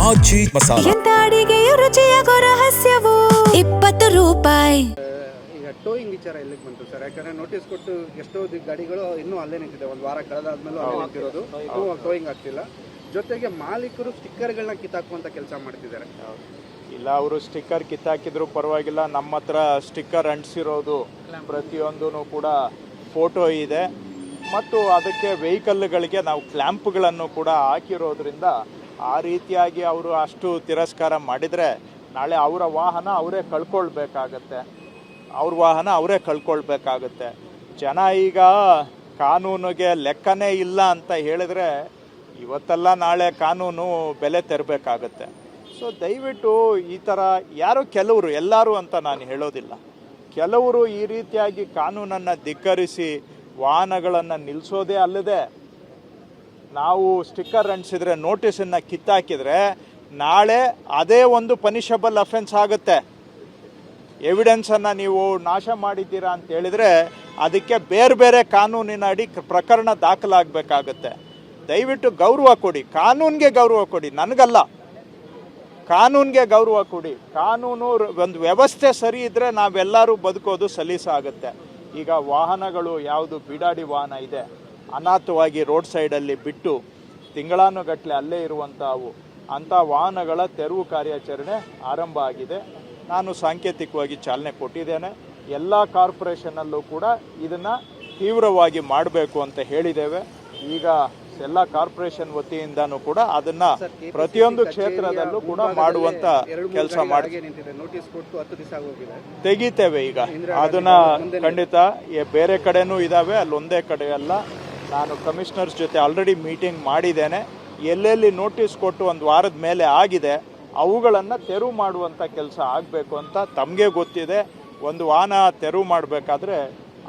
ಆಚಿ ಮಸಾಲ ಎಂತ ಅಡಿಗೆಯ ರುಚಿಯಾಗೋ ರಹಸ್ಯವು 20 ರೂಪಾಯಿ. ಈಗ ಟೋಯಿಂಗ್ ವಿಚಾರ ಎಲ್ಲಿಗೆ ಬಂತು ಸರ್? ಯಾಕಂದ್ರೆ ನೋಟಿಸ್ ಕೊಟ್ಟು ಎಷ್ಟೋ ಗಾಡಿಗಳು ಇನ್ನೂ ಅಲ್ಲೇ ನಿಂತಿದೆ, ಒಂದು ವಾರ ಕಳೆದಾದ್ಮೇಲೆ ಅಲ್ಲೇ ನಿಂತಿರೋದು, ಟೋಯಿಂಗ್ ಆಗ್ತಿಲ್ಲ. ಜೊತೆಗೆ ಮಾಲೀಕರು ಸ್ಟಿಕ್ಕರ್ಗಳನ್ನ ಕಿತ್ತಾಕುವಂತ ಕೆಲಸ ಮಾಡ್ತಿದ್ದಾರೆ. ಇಲ್ಲ, ಅವರು ಸ್ಟಿಕ್ಕರ್ ಕಿತ್ತಾಕಿದ್ರು ಪರವಾಗಿಲ್ಲ, ನಮ್ಮ ಹತ್ರ ಸ್ಟಿಕ್ಕರ್ ಅಂಟಿಸಿರೋದು ಪ್ರತಿಯೊಂದೂ ಕೂಡ ಫೋಟೋ ಇದೆ ಮತ್ತು ಅದಕ್ಕೆ ವೆಹಿಕಲ್ಗಳಿಗೆ ನಾವು ಕ್ಲ್ಯಾಂಪ್ಗಳನ್ನು ಕೂಡ ಹಾಕಿರೋದ್ರಿಂದ ಆ ರೀತಿಯಾಗಿ ಅವರು ಅಷ್ಟು ತಿರಸ್ಕಾರ ಮಾಡಿದರೆ ನಾಳೆ ಅವರ ವಾಹನ ಅವರೇ ಕಳ್ಕೊಳ್ಬೇಕಾಗತ್ತೆ. ಜನ ಈಗ ಕಾನೂನಿಗೆ ಲೆಕ್ಕನೇ ಇಲ್ಲ ಅಂತ ಹೇಳಿದ್ರೆ ಇವತ್ತೆಲ್ಲ ನಾಳೆ ಕಾನೂನು ಬೆಲೆ ತೆರಬೇಕಾಗತ್ತೆ. ಸೊ ದಯವಿಟ್ಟು ಈ ಥರ ಯಾರೋ ಕೆಲವರು, ಎಲ್ಲರೂ ಅಂತ ನಾನು ಹೇಳೋದಿಲ್ಲ, ಕೆಲವರು ಈ ರೀತಿಯಾಗಿ ಕಾನೂನನ್ನು ಧಿಕ್ಕರಿಸಿ ವಾಹನಗಳನ್ನು ನಿಲ್ಲಿಸೋದೇ ಅಲ್ಲದೆ ನಾವು ಸ್ಟಿಕ್ಕರ್ ಅಂಟಿಸಿದ್ರೆ, ನೋಟಿಸನ್ನು ಕಿತ್ತಾಕಿದರೆ ನಾಳೆ ಅದೇ ಒಂದು ಪನಿಷಬಲ್ ಅಫೆನ್ಸ್ ಆಗುತ್ತೆ. ಎವಿಡೆನ್ಸನ್ನು ನೀವು ನಾಶ ಮಾಡಿದ್ದೀರಾ ಅಂತ ಹೇಳಿದರೆ ಅದಕ್ಕೆ ಬೇರೆ ಬೇರೆ ಕಾನೂನಿನ ಅಡಿ ಪ್ರಕರಣ ದಾಖಲಾಗಬೇಕಾಗತ್ತೆ. ದಯವಿಟ್ಟು ಗೌರವ ಕೊಡಿ, ಕಾನೂನಿಗೆ ಗೌರವ ಕೊಡಿ, ನನಗಲ್ಲ, ಕಾನೂನಿಗೆ ಗೌರವ ಕೊಡಿ. ಕಾನೂನು ಒಂದು ವ್ಯವಸ್ಥೆ ಸರಿ ಇದ್ದರೆ ನಾವೆಲ್ಲರೂ ಬದುಕೋದು ಸಲೀಸಾಗುತ್ತೆ. ಈಗ ವಾಹನಗಳು ಯಾವುದು ಬಿಡಾಡಿ ವಾಹನ ಇದೆ, ಅನಾಥವಾಗಿ ರೋಡ್ ಸೈಡಲ್ಲಿ ಬಿಟ್ಟು ತಿಂಗಳಾನುಗಟ್ಟಲೆ ಅಲ್ಲೇ ಇರುವಂಥವು, ಅಂಥ ವಾಹನಗಳ ತೆರವು ಕಾರ್ಯಾಚರಣೆ ಆರಂಭ ಆಗಿದೆ. ನಾನು ಸಾಂಕೇತಿಕವಾಗಿ ಚಾಲನೆ ಕೊಟ್ಟಿದ್ದೇನೆ. ಎಲ್ಲ ಕಾರ್ಪೊರೇಷನಲ್ಲೂ ಕೂಡ ಇದನ್ನು ತೀವ್ರವಾಗಿ ಮಾಡಬೇಕು ಅಂತ ಹೇಳಿದ್ದೇವೆ. ಈಗ ಎಲ್ಲ ಕಾರ್ಪೊರೇಷನ್ ವತಿಯಿಂದನೂ ಕೂಡ ಅದನ್ನ ಪ್ರತಿಯೊಂದು ಕ್ಷೇತ್ರದಲ್ಲೂ ಕೂಡ ಮಾಡುವಂತ ಕೆಲಸ ಮಾಡಿ ತೆಗಿತೇವೆ. ಈಗ ಅದನ್ನ ಖಂಡಿತ ಬೇರೆ ಕಡೆನೂ ಇದಾವೆ, ಅಲ್ಲೊಂದೇ ಕಡೆ ಅಲ್ಲ. ನಾನು ಕಮಿಷನರ್ಸ್ ಜೊತೆ ಆಲ್ರೆಡಿ ಮೀಟಿಂಗ್ ಮಾಡಿದ್ದೇನೆ. ಎಲ್ಲೆಲ್ಲಿ ನೋಟಿಸ್ ಕೊಟ್ಟು ಒಂದು ವಾರದ ಮೇಲೆ ಆಗಿದೆ ಅವುಗಳನ್ನು ತೆರವು ಮಾಡುವಂಥ ಕೆಲಸ ಆಗಬೇಕು ಅಂತ ತಮಗೆ ಗೊತ್ತಿದೆ. ಒಂದು ವಾಹನ ತೆರವು ಮಾಡಬೇಕಾದ್ರೆ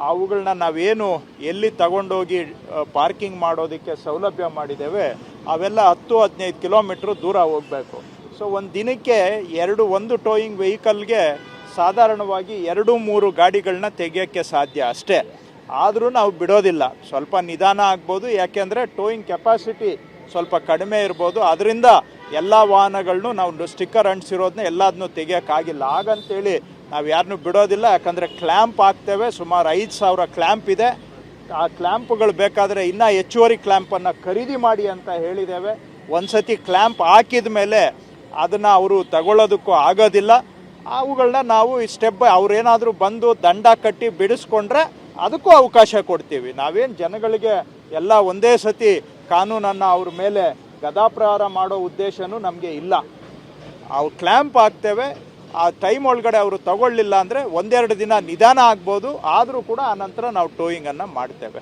ಅವುಗಳನ್ನ ನಾವೇನು ಎಲ್ಲಿ ತಗೊಂಡೋಗಿ ಪಾರ್ಕಿಂಗ್ ಮಾಡೋದಕ್ಕೆ ಸೌಲಭ್ಯ ಮಾಡಿದ್ದೇವೆ ಅವೆಲ್ಲ 10-15 ಕಿಲೋಮೀಟ್ರ್ ದೂರ ಹೋಗಬೇಕು. ಸೊ ಒಂದು ದಿನಕ್ಕೆ ಒಂದು ಟೋಯಿಂಗ್ ವೆಹಿಕಲ್ಗೆ ಸಾಧಾರಣವಾಗಿ 2-3 ಗಾಡಿಗಳನ್ನ ತೆಗೆಯೋಕ್ಕೆ ಸಾಧ್ಯ ಅಷ್ಟೇ. ಆದರೂ ನಾವು ಬಿಡೋದಿಲ್ಲ, ಸ್ವಲ್ಪ ನಿಧಾನ ಆಗ್ಬೋದು, ಯಾಕೆಂದರೆ ಟೋಯಿಂಗ್ ಕೆಪಾಸಿಟಿ ಸ್ವಲ್ಪ ಕಡಿಮೆ ಇರ್ಬೋದು. ಅದರಿಂದ ಎಲ್ಲ ವಾಹನಗಳನ್ನೂ ನಾವು ಸ್ಟಿಕ್ಕರ್ ಅಂಟಿಸಿರೋದನ್ನ ಎಲ್ಲದನ್ನೂ ತೆಗಿಯೋಕ್ಕಾಗಿಲ್ಲ. ಹಾಗಂತೇಳಿ ನಾವು ಯಾರನ್ನೂ ಬಿಡೋದಿಲ್ಲ, ಯಾಕಂದರೆ ಕ್ಲ್ಯಾಂಪ್ ಹಾಕ್ತೇವೆ. ಸುಮಾರು 5,000 ಕ್ಲ್ಯಾಂಪ್ ಇದೆ. ಆ ಕ್ಲ್ಯಾಂಪ್ಗಳು ಬೇಕಾದರೆ ಇನ್ನೂ ಹೆಚ್ಚುವರಿ ಕ್ಲ್ಯಾಂಪನ್ನು ಖರೀದಿ ಮಾಡಿ ಅಂತ ಹೇಳಿದ್ದೇವೆ. ಒಂದು ಸತಿ ಕ್ಲ್ಯಾಂಪ್ ಹಾಕಿದ ಮೇಲೆ ಅದನ್ನು ಅವರು ತಗೊಳ್ಳೋದಕ್ಕೂ ಆಗೋದಿಲ್ಲ. ಅವುಗಳನ್ನ ನಾವು ಸ್ಟೆಪ್ ಅವ್ರೇನಾದರೂ ಬಂದು ದಂಡ ಕಟ್ಟಿ ಬಿಡಿಸ್ಕೊಂಡ್ರೆ ಅದಕ್ಕೂ ಅವಕಾಶ ಕೊಡ್ತೀವಿ. ನಾವೇನು ಜನಗಳಿಗೆ ಎಲ್ಲ ಒಂದೇ ಸತಿ ಕಾನೂನನ್ನು ಅವ್ರ ಮೇಲೆ ಗದಾಪ್ರಹಾರ ಮಾಡೋ ಉದ್ದೇಶನೂ ನಮಗೆ ಇಲ್ಲ. ಅವು ಕ್ಲ್ಯಾಂಪ್ ಹಾಕ್ತೇವೆ, ಆ ಟೈಮ್ ಒಳಗಡೆ ಅವರು ತಗೊಳ್ಳಿಲ್ಲ ಅಂದರೆ 1-2 ದಿನ ನಿಧಾನ ಆಗ್ಬೋದು, ಆದರೂ ಕೂಡ ಆನಂತರ ನಾವು ಟೋಯಿಂಗನ್ನು ಮಾಡ್ತೇವೆ.